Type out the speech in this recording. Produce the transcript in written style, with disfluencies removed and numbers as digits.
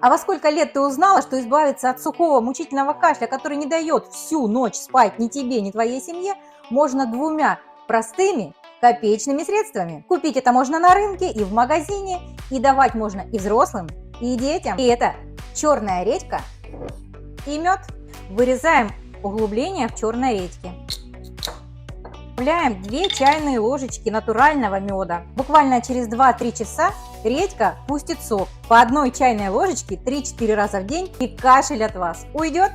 А во сколько лет ты узнала, что избавиться от сухого мучительного кашля, который не дает всю ночь спать ни тебе, ни твоей семье, можно двумя простыми копеечными средствами? Купить это можно на рынке и в магазине, и давать можно и взрослым, и детям. И это черная редька и мед. Вырезаем углубление в черной редьке. Добавляем 2 чайные ложечки натурального меда. Буквально через 2-3 часа редька пустит сок. По 1 чайной ложечке 3-4 раза в день, и кашель от вас уйдет.